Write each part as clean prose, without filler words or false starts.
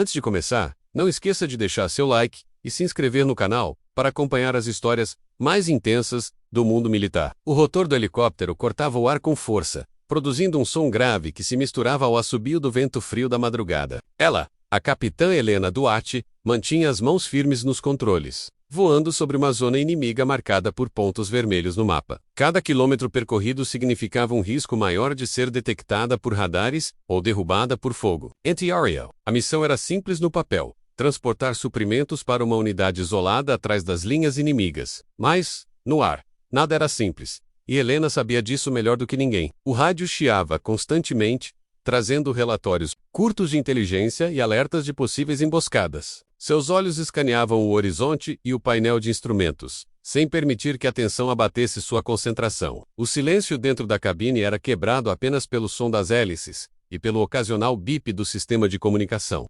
Antes de começar, não esqueça de deixar seu like e se inscrever no canal para acompanhar as histórias mais intensas do mundo militar. O rotor do helicóptero cortava o ar com força, produzindo um som grave que se misturava ao assobio do vento frio da madrugada. Ela, a capitã Helena Duarte, mantinha as mãos firmes nos controles, voando sobre uma zona inimiga marcada por pontos vermelhos no mapa. Cada quilômetro percorrido significava um risco maior de ser detectada por radares ou derrubada por fogo. Anti-aerial. A missão era simples no papel: transportar suprimentos para uma unidade isolada atrás das linhas inimigas. Mas, no ar, nada era simples, e Helena sabia disso melhor do que ninguém. O rádio chiava constantemente, trazendo relatórios curtos de inteligência e alertas de possíveis emboscadas. Seus olhos escaneavam o horizonte e o painel de instrumentos, sem permitir que a tensão abatesse sua concentração. O silêncio dentro da cabine era quebrado apenas pelo som das hélices e pelo ocasional bip do sistema de comunicação.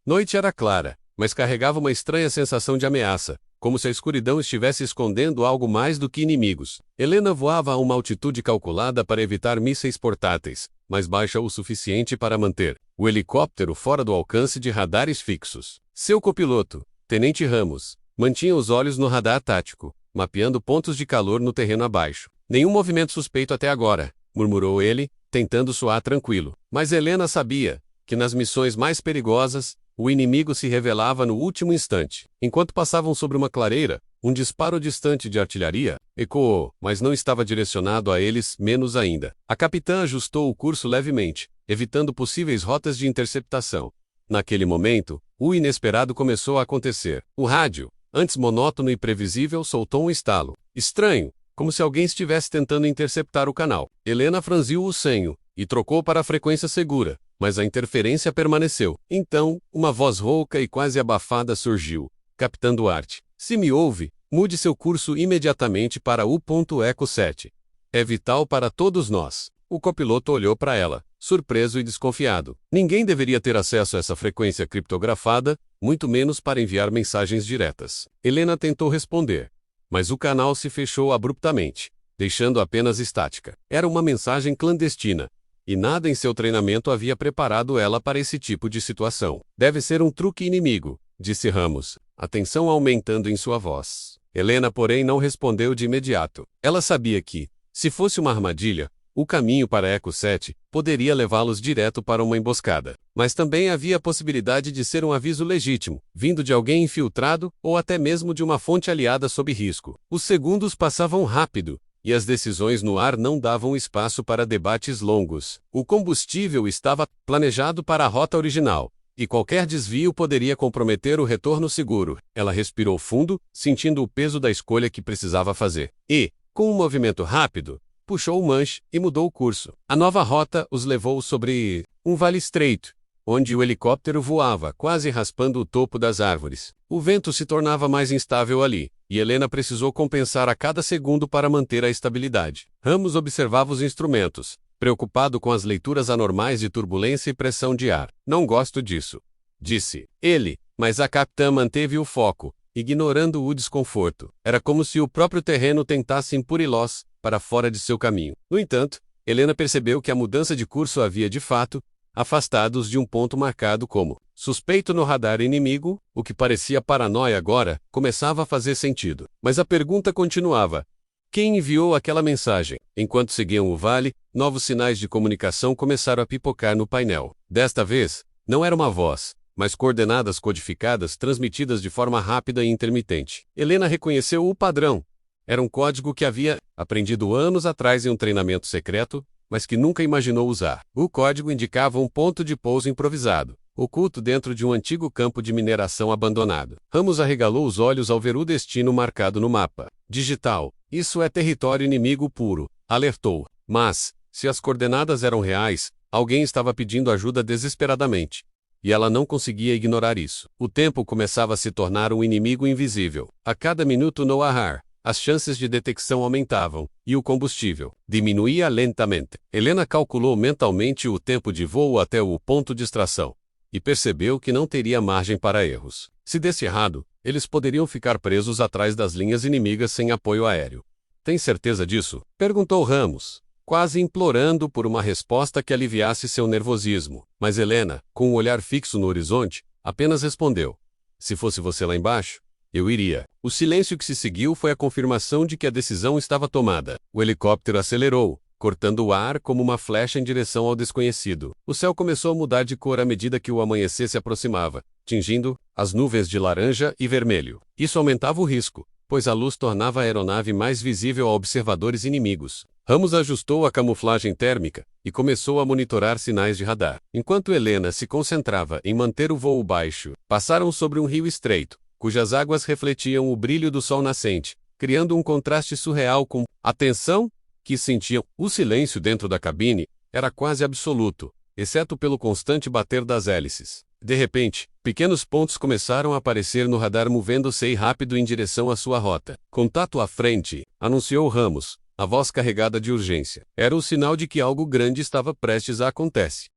Noite era clara, mas carregava uma estranha sensação de ameaça, como se a escuridão estivesse escondendo algo mais do que inimigos. Helena voava a uma altitude calculada para evitar mísseis portáteis, mas baixa o suficiente para manter o helicóptero fora do alcance de radares fixos. Seu copiloto, Tenente Ramos, mantinha os olhos no radar tático, mapeando pontos de calor no terreno abaixo. Nenhum movimento suspeito até agora, murmurou ele, tentando soar tranquilo. Mas Helena sabia que nas missões mais perigosas, o inimigo se revelava no último instante. Enquanto passavam sobre uma clareira, um disparo distante de artilharia ecoou, mas não estava direcionado a eles, menos ainda. A capitã ajustou o curso levemente, evitando possíveis rotas de interceptação. Naquele momento, o inesperado começou a acontecer. O rádio, antes monótono e previsível, soltou um estalo estranho, como se alguém estivesse tentando interceptar o canal. Helena franziu o senho e trocou para a frequência segura, mas a interferência permaneceu. Então, uma voz rouca e quase abafada surgiu. Capitã Duarte, se me ouve, mude seu curso imediatamente para U.Eco 7. É vital para todos nós. O copiloto olhou para ela, surpreso e desconfiado. Ninguém deveria ter acesso a essa frequência criptografada, muito menos para enviar mensagens diretas. Helena tentou responder, mas o canal se fechou abruptamente, deixando apenas estática. Era uma mensagem clandestina, e nada em seu treinamento havia preparado ela para esse tipo de situação. Deve ser um truque inimigo, disse Ramos, a tensão aumentando em sua voz. Helena, porém, não respondeu de imediato. Ela sabia que, se fosse uma armadilha, o caminho para Eco 7 poderia levá-los direto para uma emboscada. Mas também havia a possibilidade de ser um aviso legítimo, vindo de alguém infiltrado ou até mesmo de uma fonte aliada sob risco. Os segundos passavam rápido, e as decisões no ar não davam espaço para debates longos. O combustível estava planejado para a rota original, e qualquer desvio poderia comprometer o retorno seguro. Ela respirou fundo, sentindo o peso da escolha que precisava fazer. E, com um movimento rápido, puxou o manche e mudou o curso. A nova rota os levou sobre um vale estreito, onde o helicóptero voava, quase raspando o topo das árvores. O vento se tornava mais instável ali, e Helena precisou compensar a cada segundo para manter a estabilidade. Ramos observava os instrumentos, preocupado com as leituras anormais de turbulência e pressão de ar. Não gosto disso, disse ele, mas a capitã manteve o foco, ignorando o desconforto. Era como se o próprio terreno tentasse impuri-los para fora de seu caminho. No entanto, Helena percebeu que a mudança de curso havia de fato afastado-os de um ponto marcado como suspeito no radar inimigo. O que parecia paranoia agora começava a fazer sentido. Mas a pergunta continuava: quem enviou aquela mensagem? Enquanto seguiam o vale, novos sinais de comunicação começaram a pipocar no painel. Desta vez, não era uma voz, mas coordenadas codificadas transmitidas de forma rápida e intermitente. Helena reconheceu o padrão. Era um código que havia aprendido anos atrás em um treinamento secreto, mas que nunca imaginou usar. O código indicava um ponto de pouso improvisado, oculto dentro de um antigo campo de mineração abandonado. Ramos arregalou os olhos ao ver o destino marcado no mapa. Digital. Isso é território inimigo puro, alertou. Mas, se as coordenadas eram reais, alguém estava pedindo ajuda desesperadamente. E ela não conseguia ignorar isso. O tempo começava a se tornar um inimigo invisível. A cada minuto no ar, as chances de detecção aumentavam, e o combustível diminuía lentamente. Helena calculou mentalmente o tempo de voo até o ponto de extração, e percebeu que não teria margem para erros. Se desse errado, eles poderiam ficar presos atrás das linhas inimigas sem apoio aéreo. Tem certeza disso? Perguntou Ramos, quase implorando por uma resposta que aliviasse seu nervosismo. Mas Helena, com o olhar fixo no horizonte, apenas respondeu: "Se fosse você lá embaixo, eu iria." O silêncio que se seguiu foi a confirmação de que a decisão estava tomada. O helicóptero acelerou, cortando o ar como uma flecha em direção ao desconhecido. O céu começou a mudar de cor à medida que o amanhecer se aproximava, tingindo as nuvens de laranja e vermelho. Isso aumentava o risco, pois a luz tornava a aeronave mais visível a observadores inimigos. Ramos ajustou a camuflagem térmica e começou a monitorar sinais de radar. Enquanto Helena se concentrava em manter o voo baixo, passaram sobre um rio estreito, cujas águas refletiam o brilho do sol nascente, criando um contraste surreal com a tensão que sentiam. O silêncio dentro da cabine era quase absoluto, exceto pelo constante bater das hélices. De repente, pequenos pontos começaram a aparecer no radar, movendo-se rápido em direção à sua rota. "Contato à frente", anunciou Ramos, a voz carregada de urgência. Era o sinal de que algo grande estava prestes a acontecer.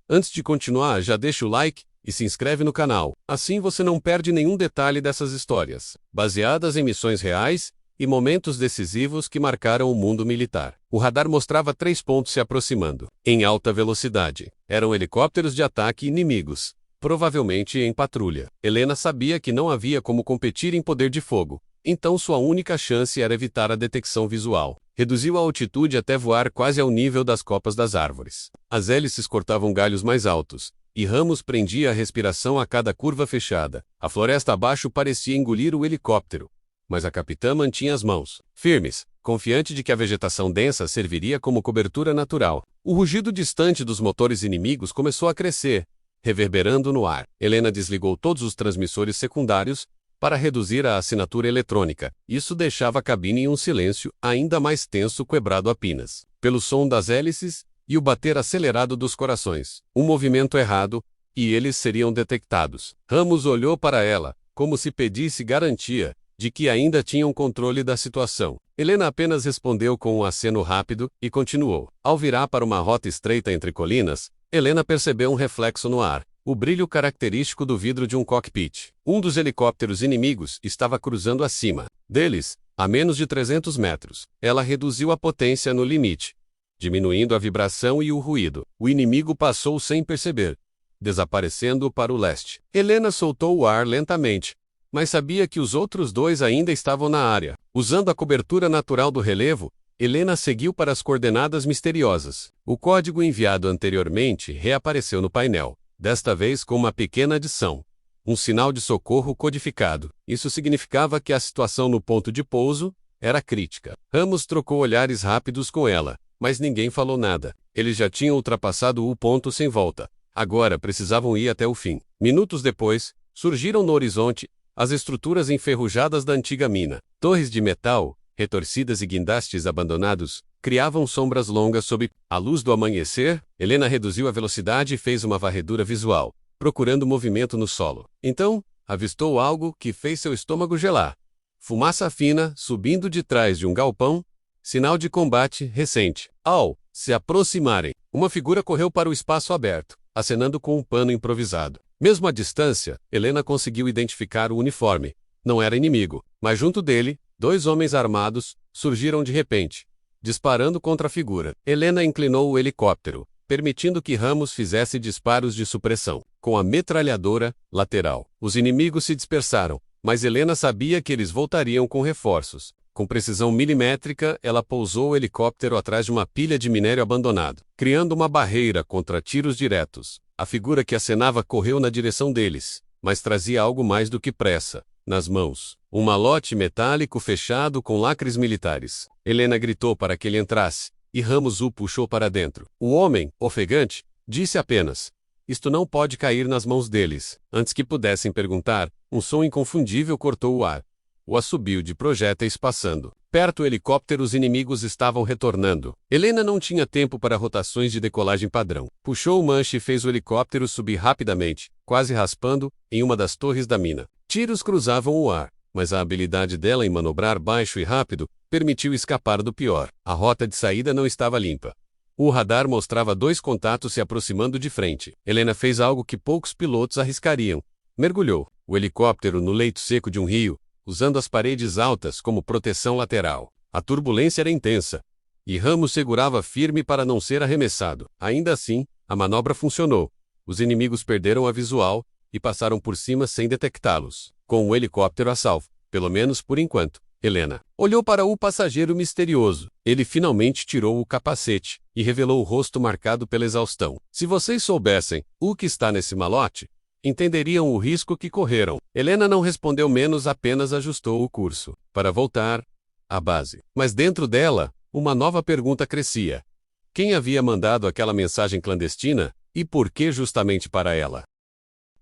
Antes de continuar, já deixa o like e se inscreve no canal. Assim você não perde nenhum detalhe dessas histórias, baseadas em missões reais e momentos decisivos que marcaram o mundo militar. O radar mostrava 3 pontos se aproximando, em alta velocidade. Eram helicópteros de ataque inimigos, provavelmente em patrulha. Helena sabia que não havia como competir em poder de fogo, então sua única chance era evitar a detecção visual. Reduziu a altitude até voar quase ao nível das copas das árvores. As hélices cortavam galhos mais altos, e Ramos prendia a respiração a cada curva fechada. A floresta abaixo parecia engolir o helicóptero, mas a capitã mantinha as mãos firmes, confiante de que a vegetação densa serviria como cobertura natural. O rugido distante dos motores inimigos começou a crescer, reverberando no ar. Helena desligou todos os transmissores secundários para reduzir a assinatura eletrônica. Isso deixava a cabine em um silêncio ainda mais tenso, quebrado apenas pelo som das hélices e o bater acelerado dos corações. Um movimento errado, e eles seriam detectados. Ramos olhou para ela, como se pedisse garantia de que ainda tinham controle da situação. Helena apenas respondeu com um aceno rápido e continuou. Ao virar para uma rota estreita entre colinas, Helena percebeu um reflexo no ar, o brilho característico do vidro de um cockpit. Um dos helicópteros inimigos estava cruzando acima deles, a menos de 300 metros. Ela reduziu a potência no limite, diminuindo a vibração e o ruído. O inimigo passou sem perceber, desaparecendo para o leste. Helena soltou o ar lentamente, mas sabia que os outros dois ainda estavam na área. Usando a cobertura natural do relevo, Helena seguiu para as coordenadas misteriosas. O código enviado anteriormente reapareceu no painel, desta vez com uma pequena adição: um sinal de socorro codificado. Isso significava que a situação no ponto de pouso era crítica. Ramos trocou olhares rápidos com ela, mas ninguém falou nada. Eles já tinham ultrapassado o ponto sem volta. Agora precisavam ir até o fim. Minutos depois, surgiram no horizonte as estruturas enferrujadas da antiga mina. Torres de metal, retorcidas e guindastes abandonados, criavam sombras longas sob a luz do amanhecer. Helena reduziu a velocidade e fez uma varredura visual, procurando movimento no solo. Então, avistou algo que fez seu estômago gelar. Fumaça fina subindo de trás de um galpão, sinal de combate recente. Ao se aproximarem, uma figura correu para o espaço aberto, acenando com um pano improvisado. Mesmo à distância, Helena conseguiu identificar o uniforme. Não era inimigo, mas junto dele, 2 homens armados surgiram de repente, disparando contra a figura. Helena inclinou o helicóptero, permitindo que Ramos fizesse disparos de supressão com a metralhadora lateral. Os inimigos se dispersaram, mas Helena sabia que eles voltariam com reforços. Com precisão milimétrica, ela pousou o helicóptero atrás de uma pilha de minério abandonado, criando uma barreira contra tiros diretos. A figura que acenava correu na direção deles, mas trazia algo mais do que pressa. Nas mãos, um malote metálico fechado com lacres militares. Helena gritou para que ele entrasse, e Ramos o puxou para dentro. O homem, ofegante, disse apenas: "Isto não pode cair nas mãos deles." Antes que pudessem perguntar, um som inconfundível cortou o ar. O assobio de projéteis passando. Perto, helicópteros inimigos estavam retornando. Helena não tinha tempo para rotações de decolagem padrão. Puxou o manche e fez o helicóptero subir rapidamente, quase raspando, em uma das torres da mina. Tiros cruzavam o ar, mas a habilidade dela em manobrar baixo e rápido permitiu escapar do pior. A rota de saída não estava limpa. O radar mostrava 2 contatos se aproximando de frente. Helena fez algo que poucos pilotos arriscariam. Mergulhou o helicóptero no leito seco de um rio, usando as paredes altas como proteção lateral. A turbulência era intensa, e Ramos segurava firme para não ser arremessado. Ainda assim, a manobra funcionou. Os inimigos perderam a visual, e passaram por cima sem detectá-los, com o helicóptero a salvo, pelo menos por enquanto. Helena olhou para o passageiro misterioso. Ele finalmente tirou o capacete e revelou o rosto marcado pela exaustão. Se vocês soubessem o que está nesse malote, entenderiam o risco que correram. Helena não respondeu menos, apenas ajustou o curso para voltar à base. Mas dentro dela, uma nova pergunta crescia. Quem havia mandado aquela mensagem clandestina e por que justamente para ela?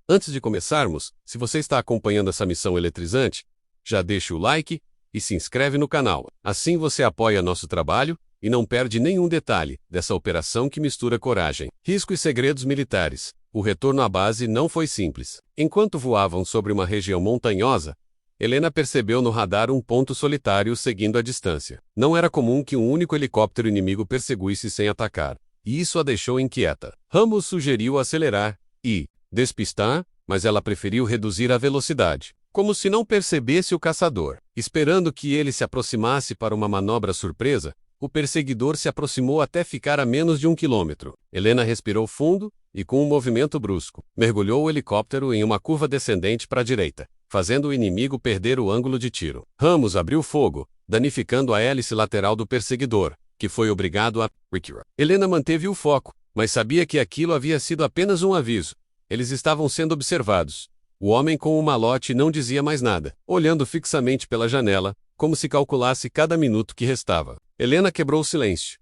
Antes de começarmos, se você está acompanhando essa missão eletrizante, já deixa o like e se inscreve no canal. Assim você apoia nosso trabalho e não perde nenhum detalhe dessa operação que mistura coragem, risco e segredos militares. O retorno à base não foi simples. Enquanto voavam sobre uma região montanhosa, Helena percebeu no radar um ponto solitário seguindo a distância. Não era comum que um único helicóptero inimigo perseguisse sem atacar, e isso a deixou inquieta. Ramos sugeriu acelerar e despistar, mas ela preferiu reduzir a velocidade, como se não percebesse o caçador. Esperando que ele se aproximasse para uma manobra surpresa, o perseguidor se aproximou até ficar a menos de 1 quilômetro. Helena respirou fundo e, com um movimento brusco, mergulhou o helicóptero em uma curva descendente para a direita, fazendo o inimigo perder o ângulo de tiro. Ramos abriu fogo, danificando a hélice lateral do perseguidor, que foi obrigado a recuar. Helena manteve o foco, mas sabia que aquilo havia sido apenas um aviso. Eles estavam sendo observados. O homem com o malote não dizia mais nada, olhando fixamente pela janela, como se calculasse cada minuto que restava. Helena quebrou o silêncio.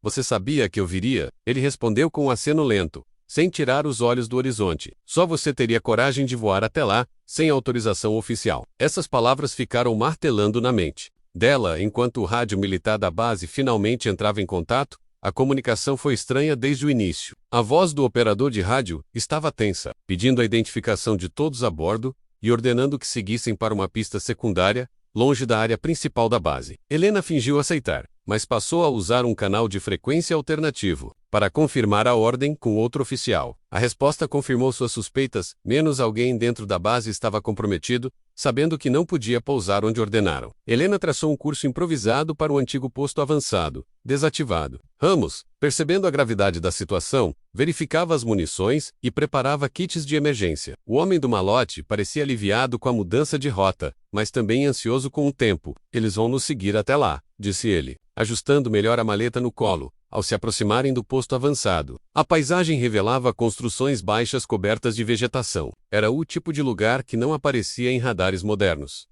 Você sabia que eu viria? Ele respondeu com um aceno lento, sem tirar os olhos do horizonte. Só você teria coragem de voar até lá, sem autorização oficial. Essas palavras ficaram martelando na mente dela enquanto o rádio militar da base finalmente entrava em contato. A comunicação foi estranha desde o início. A voz do operador de rádio estava tensa, pedindo a identificação de todos a bordo e ordenando que seguissem para uma pista secundária, longe da área principal da base. Helena fingiu aceitar, mas passou a usar um canal de frequência alternativo para confirmar a ordem com outro oficial. A resposta confirmou suas suspeitas, menos alguém dentro da base estava comprometido, sabendo que não podia pousar onde ordenaram. Helena traçou um curso improvisado para o antigo posto avançado, desativado. Ramos, percebendo a gravidade da situação, verificava as munições e preparava kits de emergência. O homem do malote parecia aliviado com a mudança de rota, mas também ansioso com o tempo. Eles vão nos seguir até lá, disse ele, ajustando melhor a maleta no colo, ao se aproximarem do posto avançado. A paisagem revelava construções baixas cobertas de vegetação. Era o tipo de lugar que não aparecia em radares modernos.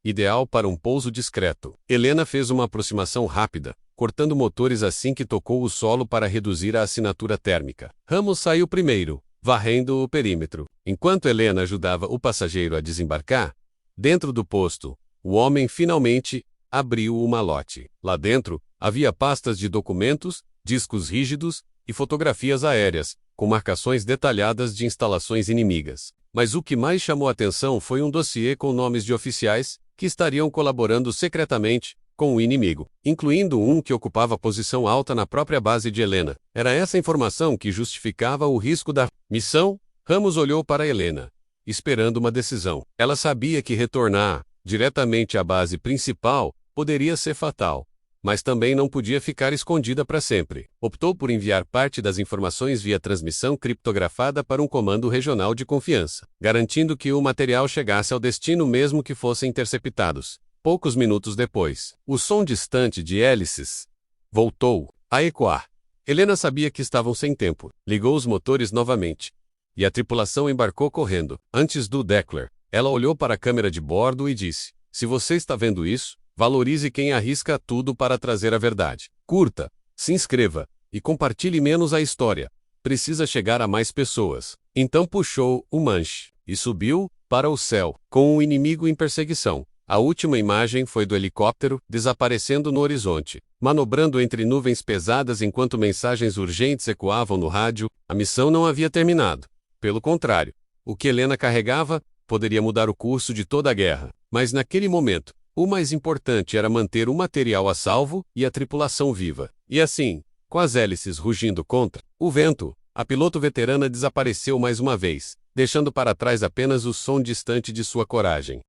Ideal para um pouso discreto. Helena fez uma aproximação rápida, cortando motores assim que tocou o solo para reduzir a assinatura térmica. Ramos saiu primeiro, varrendo o perímetro. Enquanto Helena ajudava o passageiro a desembarcar, dentro do posto, o homem finalmente abriu o malote. Lá dentro, havia pastas de documentos, discos rígidos e fotografias aéreas, com marcações detalhadas de instalações inimigas. Mas o que mais chamou a atenção foi um dossiê com nomes de oficiais que estariam colaborando secretamente com o inimigo, incluindo um que ocupava posição alta na própria base de Helena. Era essa informação que justificava o risco da missão? Ramos olhou para Helena, esperando uma decisão. Ela sabia que retornar diretamente à base principal poderia ser fatal, mas também não podia ficar escondida para sempre. Optou por enviar parte das informações via transmissão criptografada para um comando regional de confiança, garantindo que o material chegasse ao destino mesmo que fossem interceptados. Poucos minutos depois, o som distante de hélices voltou a ecoar. Helena sabia que estavam sem tempo. Ligou os motores novamente, e a tripulação embarcou correndo. Antes do Deckler, ela olhou para a câmera de bordo e disse: se você está vendo isso, valorize quem arrisca tudo para trazer a verdade. Curta, se inscreva e compartilhe menos a história. Precisa chegar a mais pessoas. Então puxou o manche e subiu para o céu, com o inimigo em perseguição. A última imagem foi do helicóptero desaparecendo no horizonte, manobrando entre nuvens pesadas enquanto mensagens urgentes ecoavam no rádio. A missão não havia terminado. Pelo contrário, o que Helena carregava poderia mudar o curso de toda a guerra. Mas naquele momento, o mais importante era manter o material a salvo e a tripulação viva. E assim, com as hélices rugindo contra o vento, a piloto veterana desapareceu mais uma vez, deixando para trás apenas o som distante de sua coragem.